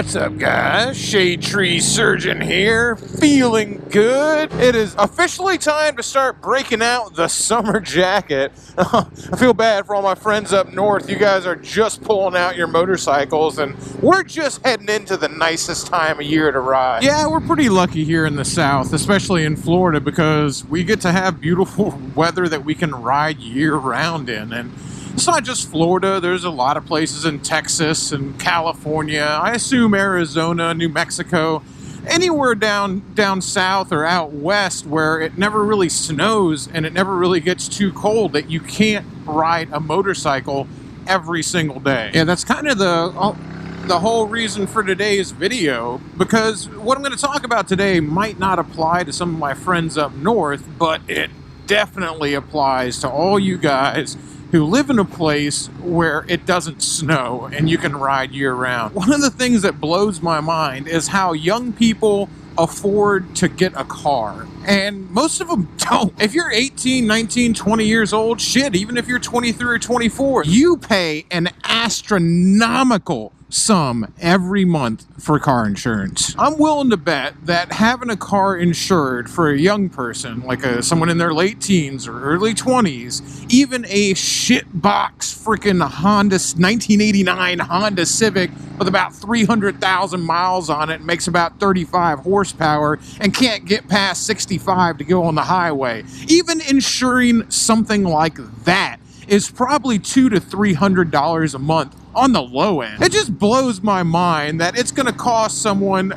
What's up, guys? Shade Tree Surgeon here, feeling good. It is officially time to start breaking out the summer jacket. I feel bad for all my friends up north. You guys are just pulling out your motorcycles, and we're just heading into the nicest time of year to ride. Yeah, we're pretty lucky here in the South, especially in Florida, because we get to have beautiful weather that we can ride year-round in. And it's not just Florida. There's a lot of places in Texas and California. I assume Arizona, New Mexico, anywhere down south or out west where it never really snows and it never really gets too cold that you can't ride a motorcycle every single day. Yeah, that's kind of the whole reason for today's video, because what I'm going to talk about today might not apply to some of my friends up north, but it definitely applies to all you guys who live in a place where it doesn't snow and you can ride year-round. One of the things that blows my mind is how young people afford to get a car, and most of them don't. If you're 18, 19, 20 years old, shit, even if you're 23 or 24, you pay an astronomical sum every month for car insurance. I'm willing to bet that having a car insured for a young person, like someone in their late teens or early 20s, even a shitbox freaking 1989 Honda Civic with about 300,000 miles on it, makes about 35 horsepower, and can't get past 65 to go on the highway. Even insuring something like that is probably $200 to $300 a month on the low end. It just blows my mind that it's going to cost someone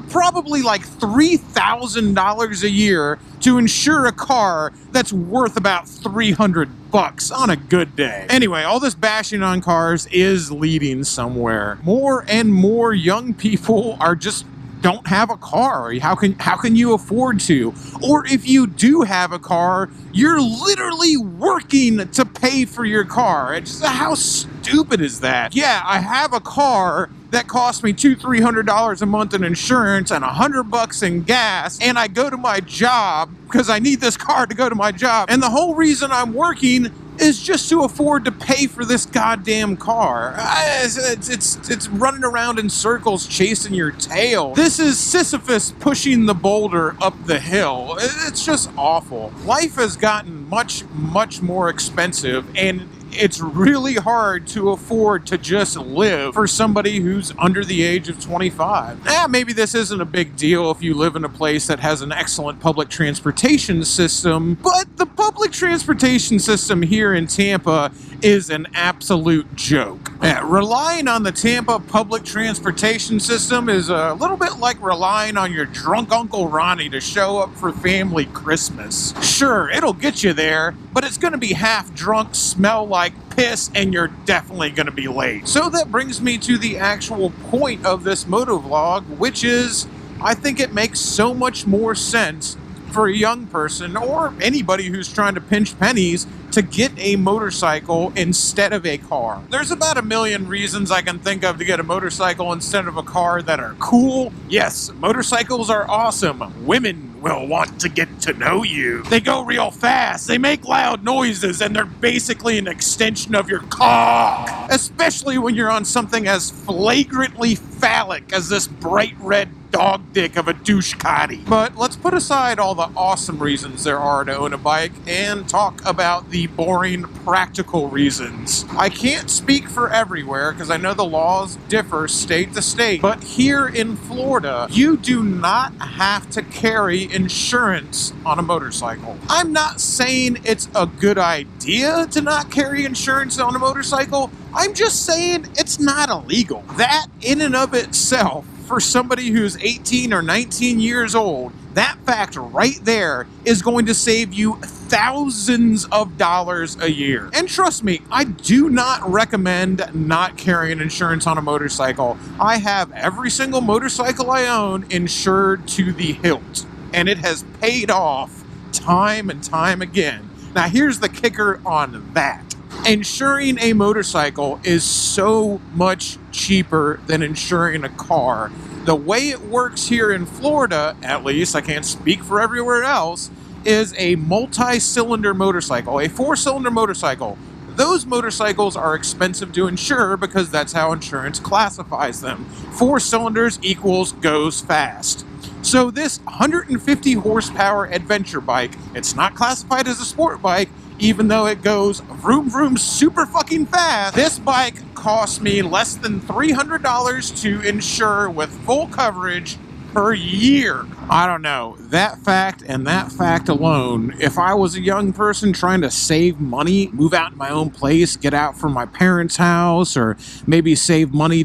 probably like $3,000 a year to insure a car that's worth about $300 on a good day. Anyway, all this bashing on cars is leading somewhere. More and more young people are just don't have a car. How can you afford to? Or if you do have a car, you're literally working to pay for your car. It's just, how stupid is that? Yeah, I have a car that costs me $200-300 a month in insurance and $100 in gas, and I go to my job because I need this car to go to my job, and the whole reason I'm working is just to afford to pay for this goddamn car. It's running around in circles chasing your tail. This is Sisyphus pushing the boulder up the hill. It's just awful. Life has gotten much more expensive, and it's really hard to afford to just live for somebody who's under the age of 25. Maybe this isn't a big deal if you live in a place that has an excellent public transportation system, but the public transportation system here in Tampa is an absolute joke. Relying on the Tampa public transportation system is a little bit like relying on your drunk Uncle Ronnie to show up for family Christmas. Sure, it'll get you there, but it's going to be half drunk, smell like piss, and you're definitely going to be late. So that brings me to the actual point of this motovlog, which is, I think it makes so much more sense for a young person or anybody who's trying to pinch pennies to get a motorcycle instead of a car. There's about a million reasons I can think of to get a motorcycle instead of a car that are cool. Yes, motorcycles are awesome. Women will want to get to know you. They go real fast, they make loud noises, and they're basically an extension of your cock. Especially when you're on something as flagrantly phallic as this bright red dog dick of a douche-cotti. But let's put aside all the awesome reasons there are to own a bike and talk about the boring, practical reasons. I can't speak for everywhere because I know the laws differ state to state, but here in Florida, you do not have to carry insurance on a motorcycle. I'm not saying it's a good idea to not carry insurance on a motorcycle. I'm just saying it's not illegal. That in and of itself, for somebody who's 18 or 19 years old, that fact right there is going to save you thousands of dollars a year. And trust me, I do not recommend not carrying insurance on a motorcycle. I have every single motorcycle I own insured to the hilt, and it has paid off time and time again. Now here's the kicker on that. Insuring a motorcycle is so much cheaper than insuring a car. The way it works here in Florida, at least, I can't speak for everywhere else, is a multi-cylinder motorcycle, a 4-cylinder motorcycle. those motorcycles are expensive to insure because that's how insurance classifies them. 4 cylinders equals goes fast. So this 150 horsepower adventure bike, it's not classified as a sport bike, even though it goes vroom vroom super fucking fast. This bike cost me less than $300 to insure with full coverage per year. I don't know, that fact and that fact alone, if I was a young person trying to save money, move out in my own place, get out from my parents' house, or maybe save money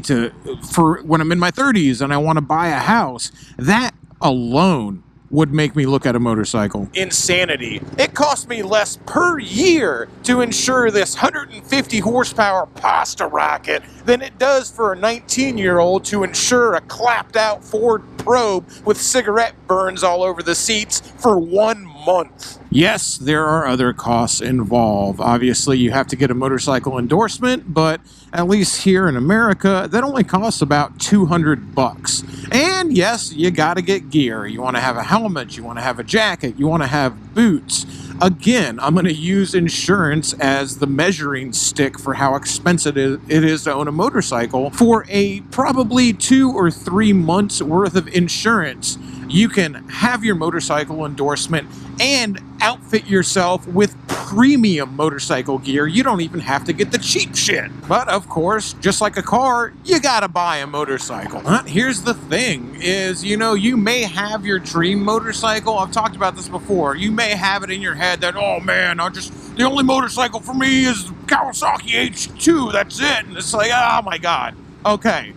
for when I'm in my 30s and I want to buy a house, that alone would make me look at a motorcycle. Insanity. It cost me less per year to insure this 150 horsepower pasta rocket than it does for a 19-year-old to insure a clapped out Ford Probe with cigarette burns all over the seats for 1 month. Yes, there are other costs involved. Obviously, you have to get a motorcycle endorsement, but at least here in America, that only costs about $200. And yes, you gotta get gear. You wanna have a helmet, you wanna have a jacket, you wanna have boots. Again, I'm going to use insurance as the measuring stick for how expensive it is to own a motorcycle. For a probably 2 or 3 months worth of insurance, you can have your motorcycle endorsement and outfit yourself with premium motorcycle gear. You don't even have to get the cheap shit. But of course, just like a car, you gotta buy a motorcycle. Here's the thing is, you may have your dream motorcycle. I've talked about this before. You may have it in your head that, oh man, the only motorcycle for me is Kawasaki H2, that's it. And it's like, oh my God. Okay.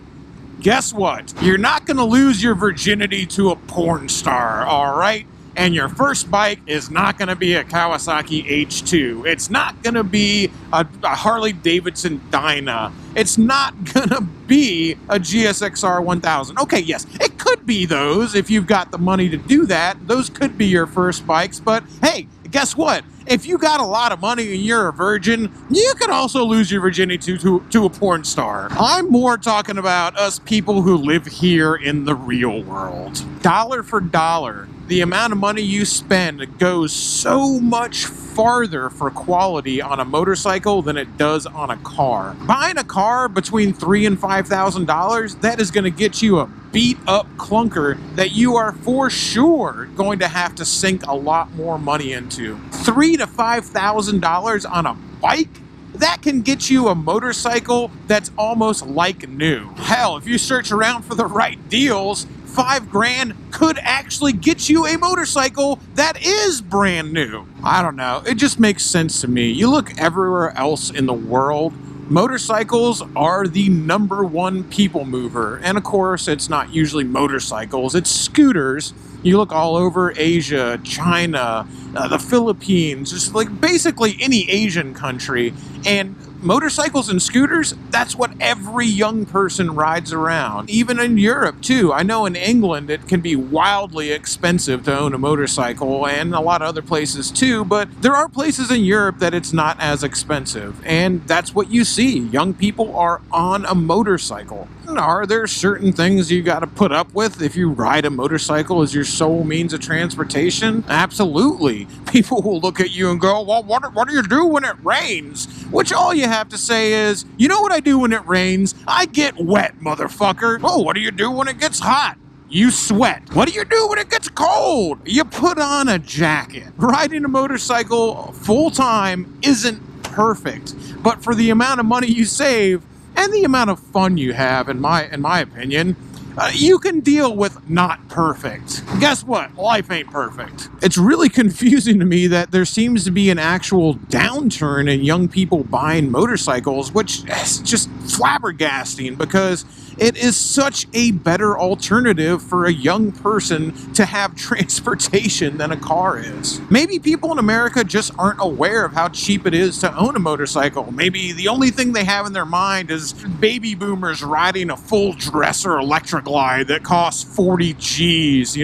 Guess what? You're not going to lose your virginity to a porn star, all right? And your first bike is not going to be a Kawasaki H2. It's not going to be a Harley Davidson Dyna. It's not going to be a GSXR 1000. Okay, yes, it could be those if you've got the money to do that. Those could be your first bikes, but hey, guess what? If you got a lot of money and you're a virgin, you can also lose your virginity to a porn star. I'm more talking about us people who live here in the real world. Dollar for dollar, the amount of money you spend goes so much farther for quality on a motorcycle than it does on a car. Buying a car between $3,000 and $5,000, that is going to get you a beat up clunker that you are for sure going to have to sink a lot more money into. $3,000 to $5,000 on a bike? That can get you a motorcycle that's almost like new. Hell, if you search around for the right deals, $5,000 could actually get you a motorcycle that is brand new. I don't know. It just makes sense to me. You look everywhere else in the world, motorcycles are the #1 people mover. And of course, it's not usually motorcycles, it's scooters. You look all over Asia, China, the Philippines, just like basically any Asian country. And motorcycles and scooters, that's what every young person rides around. Even in Europe, too. I know in England it can be wildly expensive to own a motorcycle, and a lot of other places, too. But there are places in Europe that it's not as expensive. And that's what you see. Young people are on a motorcycle. And are there certain things you got to put up with if you ride a motorcycle as your sole means of transportation? Absolutely. People will look at you and go, well, what do you do when it rains? Which all you have to say is, you know what I do when it rains? I get wet, motherfucker. Oh, what do you do when it gets hot? You sweat. What do you do when it gets cold? You put on a jacket. Riding a motorcycle full time isn't perfect, but for the amount of money you save and the amount of fun you have, in my opinion, you can deal with not perfect. Guess what? Life ain't perfect. It's really confusing to me that there seems to be an actual downturn in young people buying motorcycles, which is just flabbergasting because it is such a better alternative for a young person to have transportation than a car is. Maybe people in America just aren't aware of how cheap it is to own a motorcycle. Maybe the only thing they have in their mind is baby boomers riding a full dresser electric glide that costs 40 G's,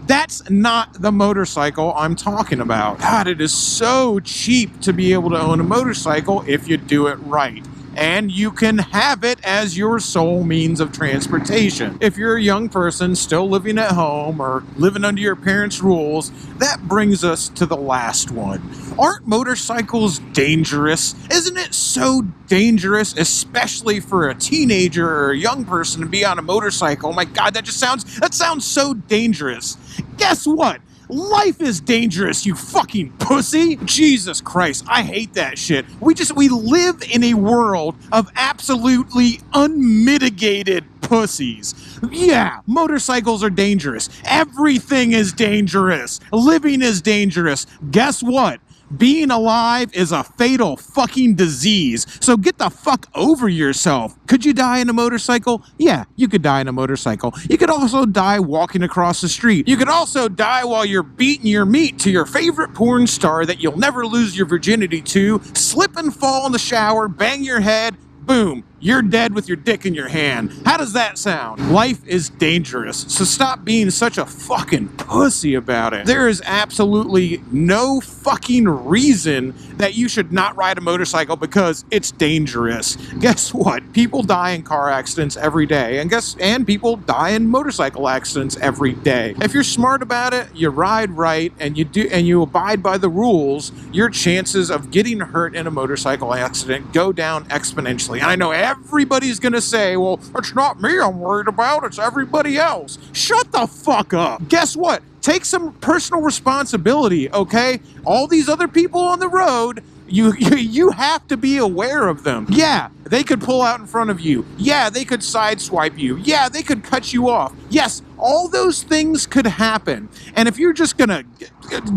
That's not the motorcycle I'm talking about. God, it is so cheap to be able to own a motorcycle if you do it right. and you can have it as your sole means of transportation. If you're a young person still living at home or living under your parents' rules, that brings us to the last one. Aren't motorcycles dangerous? Isn't it so dangerous, especially for a teenager or a young person to be on a motorcycle? Oh my God, that sounds so dangerous. Guess what? Life is dangerous, you fucking pussy. Jesus Christ, I hate that shit. We live in a world of absolutely unmitigated pussies. Yeah, motorcycles are dangerous. Everything is dangerous. Living is dangerous. Guess what? Being alive is a fatal fucking disease. So get the fuck over yourself. Could you die in a motorcycle? Yeah, you could die in a motorcycle. You could also die walking across the street. You could also die while you're beating your meat to your favorite porn star that you'll never lose your virginity to, slip and fall in the shower, bang your head, boom, you're dead with your dick in your hand. How does that sound? Life is dangerous, so stop being such a fucking pussy about it. There is absolutely no fucking reason that you should not ride a motorcycle because it's dangerous. Guess what? People die in car accidents every day, and people die in motorcycle accidents every day. If you're smart about it, you ride right, and you abide by the rules, your chances of getting hurt in a motorcycle accident go down exponentially. And I know everybody's gonna say, well, it's not me I'm worried about, it's everybody else. Shut the fuck up. Guess what? Take some personal responsibility, okay? All these other people on the road, you have to be aware of them. Yeah, they could pull out in front of you. Yeah, they could sideswipe you. Yeah, they could cut you off. Yes, all those things could happen. And if you're just gonna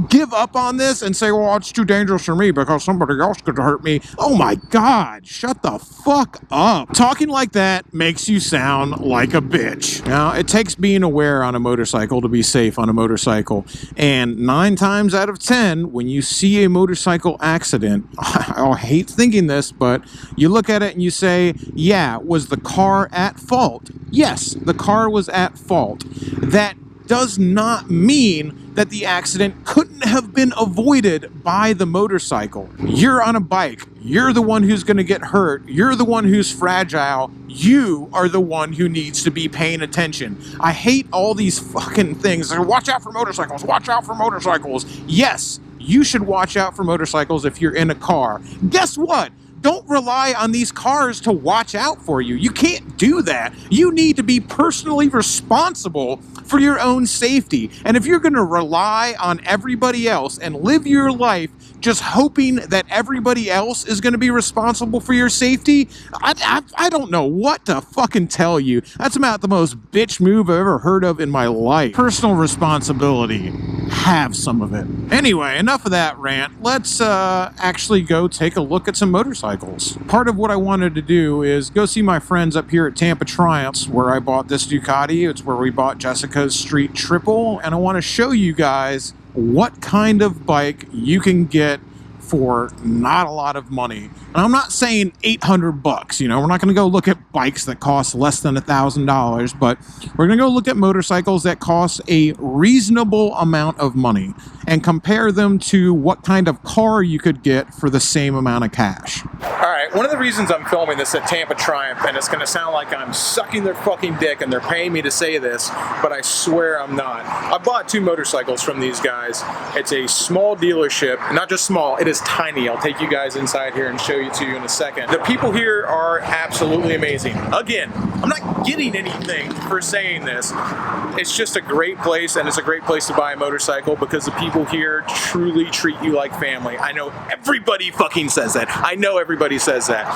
give up on this and say, well, it's too dangerous for me because somebody else could hurt me. Oh my God, shut the fuck up. Talking like that makes you sound like a bitch. Now, it takes being aware on a motorcycle to be safe on a motorcycle. And 9 times out of 10, when you see a motorcycle accident, I hate thinking this, but you look at it and you say, yeah, was the car at fault? Yes, the car was at fault. That does not mean that the accident couldn't have been avoided by the motorcycle. You're on a bike. You're the one who's going to get hurt. You're the one who's fragile. You are the one who needs to be paying attention. I hate all these fucking things. Watch out for motorcycles. Watch out for motorcycles. Yes, you should watch out for motorcycles if you're in a car. Guess what? Don't rely on these cars to watch out for you. You can't do that. You need to be personally responsible for your own safety. And if you're going to rely on everybody else and live your life just hoping that everybody else is going to be responsible for your safety, I don't know what to fucking tell you. That's about the most bitch move I've ever heard of in my life. Personal responsibility. Have some of it. Anyway, enough of that rant. Let's actually go take a look at some motorcycles. Part of what I wanted to do is go see my friends up here at Tampa Triumphs, where I bought this Ducati. It's where we bought Jessica's Street Triple, and I want to show you guys what kind of bike you can get for not a lot of money. And I'm not saying $800, you know, we're not going to go look at bikes that cost less than $1,000, but we're going to go look at motorcycles that cost a reasonable amount of money and compare them to what kind of car you could get for the same amount of cash. All right, one of the reasons I'm filming this at Tampa Triumph, and it's going to sound like I'm sucking their fucking dick and they're paying me to say this, but I swear I'm not. I bought 2 motorcycles from these guys. It's a small dealership, not just small, it is tiny. I'll take you guys inside here and show you to you in a second. The people here are absolutely amazing. Again, I'm not getting anything for saying this. It's just a great place, and it's a great place to buy a motorcycle because the people here truly treat you like family. I know everybody fucking says that. I know everybody says that.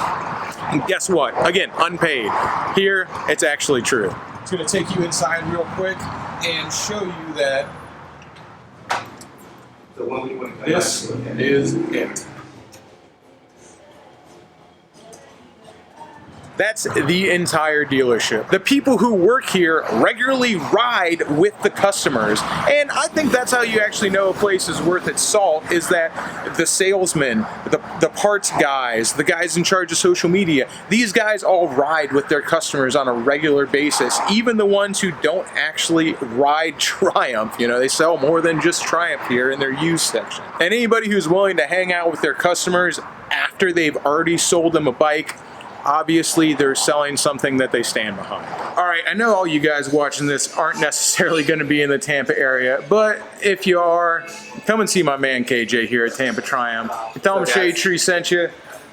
And guess what? Again, unpaid. Here, it's actually true. It's going to take you inside real quick and show you that this is it. That's the entire dealership. The people who work here regularly ride with the customers. And I think that's how you actually know a place is worth its salt, is that the salesmen, the parts guys, the guys in charge of social media, these guys all ride with their customers on a regular basis. Even the ones who don't actually ride Triumph. You know, they sell more than just Triumph here in their used section. And anybody who's willing to hang out with their customers after they've already sold them a bike, Obviously, they're selling something that they stand behind. All right, I know all you guys watching this aren't necessarily going to be in the Tampa area, but if you are, come and see my man KJ here at Tampa Triumph. Tell him Shade Tree sent you.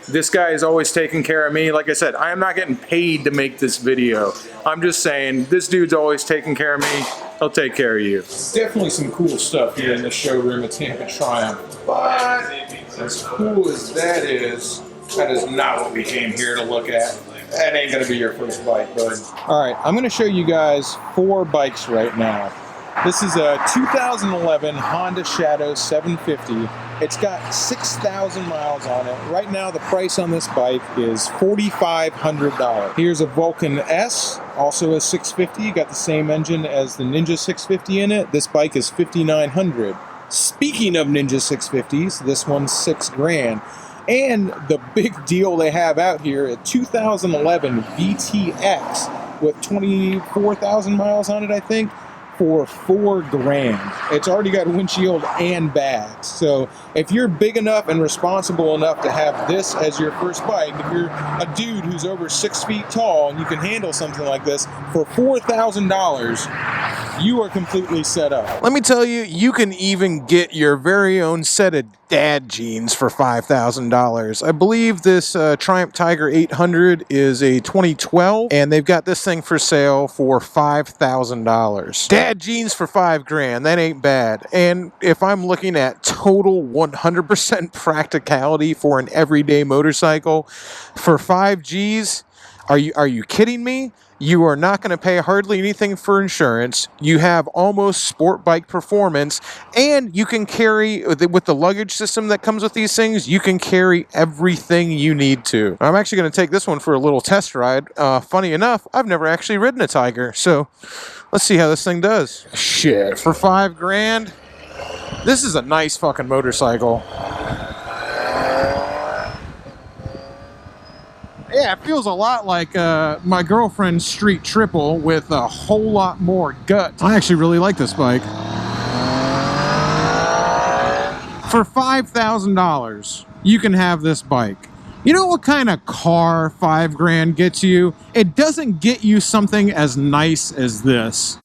This guy is always taking care of me. Like I said, I am not getting paid to make this video. I'm just saying, this dude's always taking care of me. He'll take care of you. Definitely some cool stuff here in the showroom at Tampa Triumph. But as cool as that is not what we came here to look at. That ain't gonna be your first bike, bud. All right, I'm gonna show you guys 4 bikes right now. This is a 2011 Honda Shadow 750. It's got 6,000 miles on it. Right now, the price on this bike is $4,500. Here's a Vulcan S, also a 650. Got the same engine as the Ninja 650 in it. This bike is $5,900. Speaking of Ninja 650s, this one's $6,000. And the big deal they have out here, a 2011 VTX with 24,000 miles on it, I think, for $4,000. It's already got a windshield and bags. So if you're big enough and responsible enough to have this as your first bike, if you're a dude who's over 6 feet tall and you can handle something like this for $4,000, you are completely set up. Let me tell you, you can even get your very own set of dad jeans for $5,000. I believe this Triumph Tiger 800 is a 2012, and they've got this thing for sale for $5,000. Dad jeans for $5,000, that ain't bad. And if I'm looking at total 100% practicality for an everyday motorcycle for 5 G's, are you kidding me? You are not going to pay hardly anything for insurance. You have almost sport bike performance, and you can carry, with the luggage system that comes with these things, you can carry everything you need to. I'm actually going to take this one for a little test ride. Funny enough, I've never actually ridden a Tiger, so let's see how this thing does. Shit, for $5,000, this is a nice fucking motorcycle. Yeah, it feels a lot like my girlfriend's Street Triple with a whole lot more guts. I actually really like this bike. For $5,000, you can have this bike. You know what kind of car $5,000 gets you? It doesn't get you something as nice as this.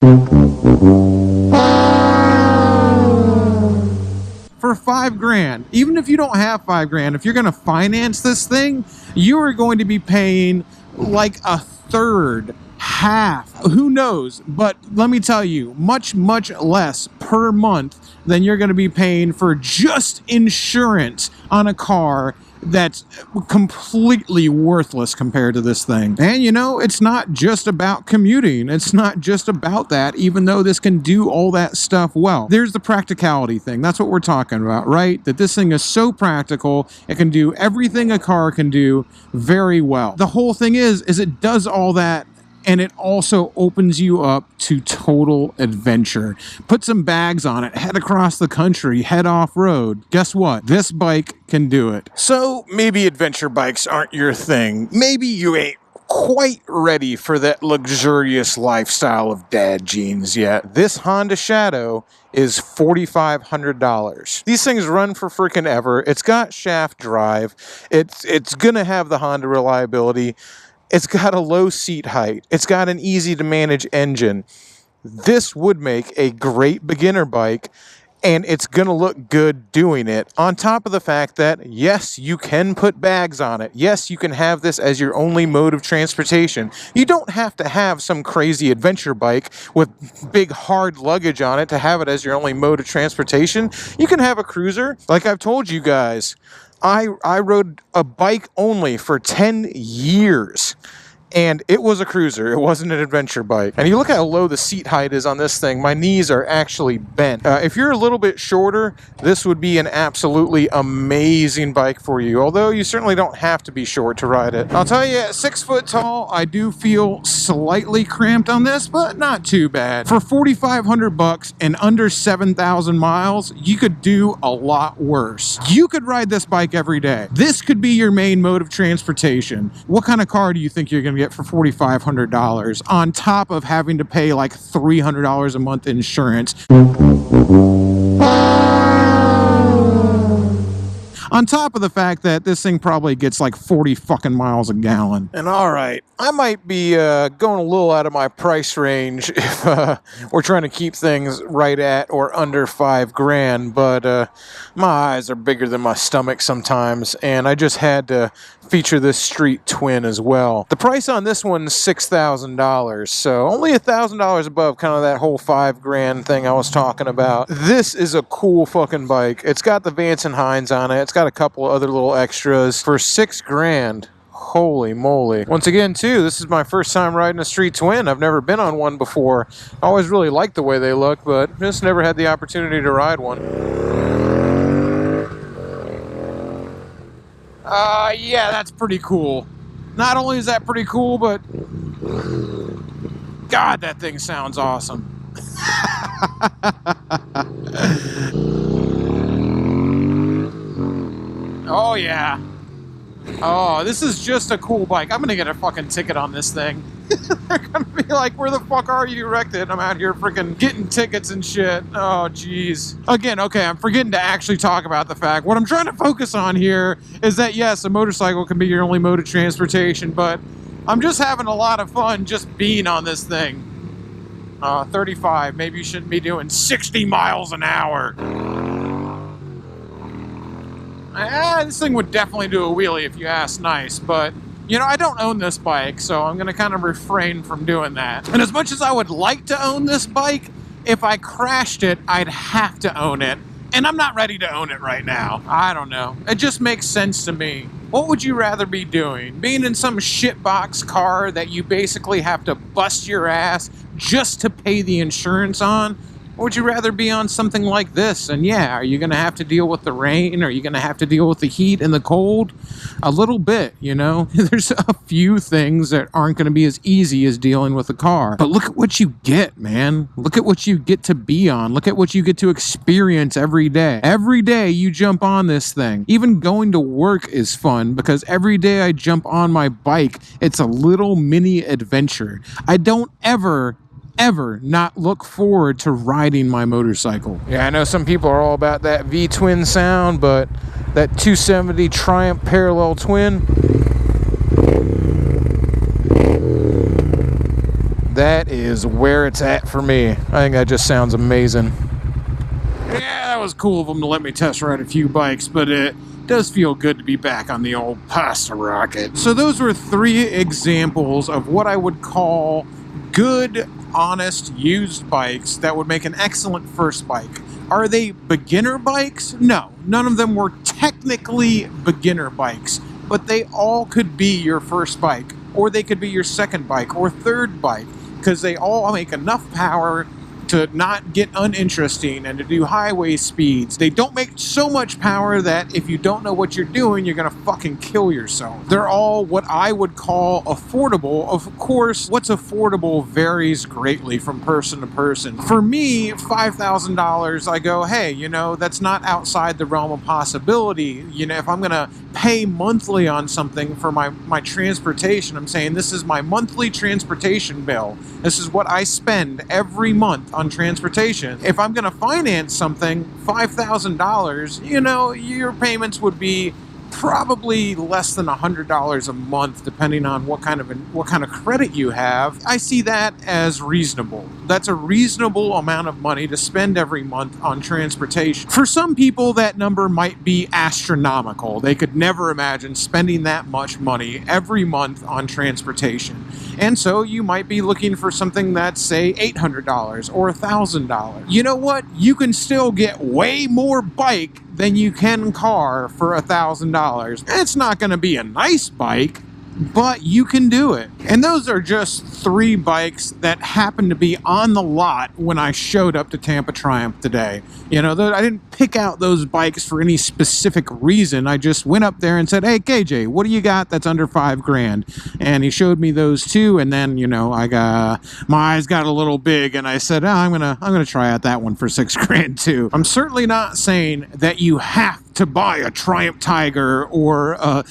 For $5,000, even if you don't have $5,000, if you're going to finance this thing, you are going to be paying like a third, half, who knows? But let me tell you, much, much less per month than you're going to be paying for just insurance on a car that's completely worthless compared to this thing. And you know, it's not just about commuting. It's not just about that, even though this can do all that stuff well. There's the practicality thing. That's what we're talking about, right? That this thing is so practical, it can do everything a car can do very well. The whole thing is it does all that, and it also opens you up to total adventure. Put some bags on it, head across the country, head off-road. Guess what? This bike can do it. So maybe adventure bikes aren't your thing. Maybe you ain't quite ready for that luxurious lifestyle of dad jeans yet. This Honda Shadow is $4,500. These things run for freaking ever. It's got shaft drive. It's gonna have the Honda reliability. It's got a low seat height. It's got an easy to manage engine. This would make a great beginner bike, and it's going to look good doing it. On top of the fact that, yes, you can put bags on it. Yes, you can have this as your only mode of transportation. You don't have to have some crazy adventure bike with big hard luggage on it to have it as your only mode of transportation. You can have a cruiser. Like I've told you guys, I rode a bike only for 10 years, and it was a cruiser. It wasn't an adventure bike. And you look how low the seat height is on this thing. My knees are actually bent. If you're a little bit shorter, this would be an absolutely amazing bike for you, although you certainly don't have to be short to ride it. I'll tell you, at 6 foot tall, I do feel slightly cramped on this, but not too bad. For $4,500 and under 7,000 miles, you could do a lot worse. You could ride this bike every day. This could be your main mode of transportation. What kind of car do you think you're going to get for $4,500 on top of having to pay like $300 a month On top of the fact that this thing probably gets like 40 fucking miles a gallon. And all right, I might be going a little out of my price range if we're trying to keep things right at or under $5,000, but my eyes are bigger than my stomach sometimes, and I just had to feature this street twin as well. The price on this one's $6,000, so only $1,000 above kind of that whole $5,000 thing I was talking about. This is a cool fucking bike. It's got the Vance and Hines on it. It's got a couple of other little extras for $6,000. Holy moly. Once again, too, this is my first time riding a street twin. I've never been on one before. I always really liked the way they look, but just never had the opportunity to ride one. Yeah, that's pretty cool. Not only is that pretty cool, but God, that thing sounds awesome. Oh, yeah. Oh, this is just a cool bike. I'm gonna get a fucking ticket on this thing. They're gonna be like, where the fuck are you, wrecked it? I'm out here freaking getting tickets and shit. Oh, jeez. Again, okay, I'm forgetting to actually talk about the fact. What I'm trying to focus on here is that, yes, a motorcycle can be your only mode of transportation, but I'm just having a lot of fun just being on this thing. 35. Maybe you shouldn't be doing 60 miles an hour. This thing would definitely do a wheelie if you ask nice, but, you know, I don't own this bike, so I'm going to kind of refrain from doing that. And as much as I would like to own this bike, if I crashed it, I'd have to own it. And I'm not ready to own it right now. I don't know. It just makes sense to me. What would you rather be doing? Being in some shitbox car that you basically have to bust your ass just to pay the insurance on? Or would you rather be on something like this? And yeah, are you going to have to deal with the rain? Are you going to have to deal with the heat and the cold? A little bit, you know? There's a few things that aren't going to be as easy as dealing with a car. But look at what you get, man. Look at what you get to be on. Look at what you get to experience every day. Every day you jump on this thing. Even going to work is fun because every day I jump on my bike, it's a little mini adventure. I don't ever not look forward to riding my motorcycle. Yeah, I know some people are all about that V-twin sound, but that 270 Triumph parallel twin, that is where it's at for me. I think that just sounds amazing. Yeah, that was cool of them to let me test ride a few bikes, but it does feel good to be back on the old pasta rocket. So those were 3 examples of what I would call good, honest, used bikes that would make an excellent first bike. Are they beginner bikes? No, none of them were technically beginner bikes, but they all could be your first bike, or they could be your second bike or third bike, because they all make enough power to not get uninteresting and to do highway speeds. They don't make so much power that if you don't know what you're doing, you're gonna fucking kill yourself. They're all what I would call affordable. Of course, what's affordable varies greatly from person to person. For me, $5,000, I go, hey, you know, that's not outside the realm of possibility. You know, if I'm gonna pay monthly on something for my transportation, I'm saying this is my monthly transportation bill. This is what I spend every month on transportation. If I'm going to finance something, $5,000, you know, your payments would be probably less than $100 a month, depending on what kind of credit you have. I see that as reasonable. That's a reasonable amount of money to spend every month on transportation. For some people, that number might be astronomical. They could never imagine spending that much money every month on transportation. And so you might be looking for something that's, say, $800 or $1,000. You know what? You can still get way more bike than you can car for $1,000. It's not going to be a nice bike, but you can do it. And those are just 3 bikes that happened to be on the lot when I showed up to Tampa Triumph today. You know, I didn't pick out those bikes for any specific reason. I just went up there and said, hey, KJ, what do you got that's under $5,000? And he showed me those 2, and then, you know, my eyes got a little big, and I said, oh, I'm gonna try out that one for $6,000 too. I'm certainly not saying that you have to buy a Triumph Tiger or a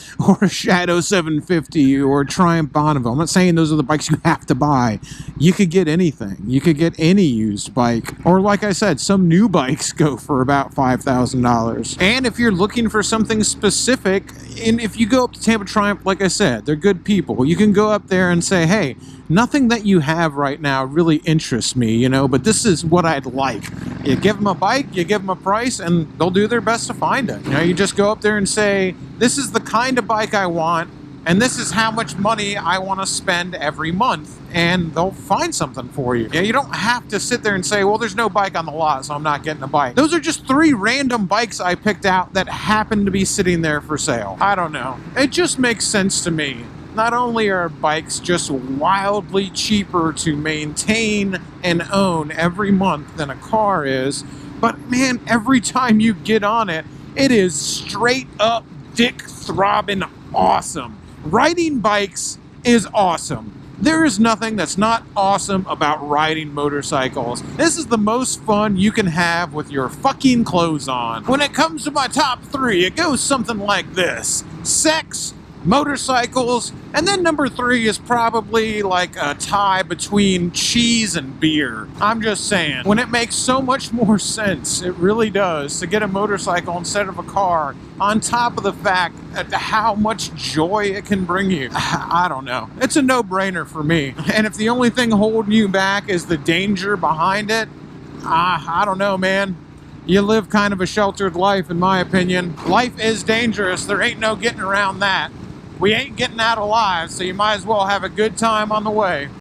Shadow 750 or a Triumph Bonneville. I'm not saying those are the bikes you have to buy. You could get anything. You could get any used bike. Or like I said, some new bikes go for about $5,000. And if you're looking for something specific, and if you go up to Tampa Triumph, like I said, they're good people. You can go up there and say, hey, nothing that you have right now really interests me, you know, but this is what I'd like. You give them a bike, you give them a price, and they'll do their best to find it. You know, you just go up there and say, this is the kind of bike I want, and this is how much money I want to spend every month, and they'll find something for you. Yeah, you don't have to sit there and say, well, there's no bike on the lot, so I'm not getting a bike. Those are just 3 random bikes I picked out that happen to be sitting there for sale. I don't know. It just makes sense to me. Not only are bikes just wildly cheaper to maintain and own every month than a car is, but man, every time you get on it, it is straight up dick throbbing awesome. Riding bikes is awesome. There is nothing that's not awesome about riding motorcycles. This is the most fun you can have with your fucking clothes on. When it comes to my top 3, it goes something like this: sex, motorcycles, and then number 3 is probably like a tie between cheese and beer. I'm just saying, when it makes so much more sense, it really does, to get a motorcycle instead of a car, on top of the fact that how much joy it can bring you. I don't know. It's a no-brainer for me. And if the only thing holding you back is the danger behind it, I don't know, man. You live kind of a sheltered life, in my opinion. Life is dangerous. There ain't no getting around that. We ain't getting out alive, so you might as well have a good time on the way.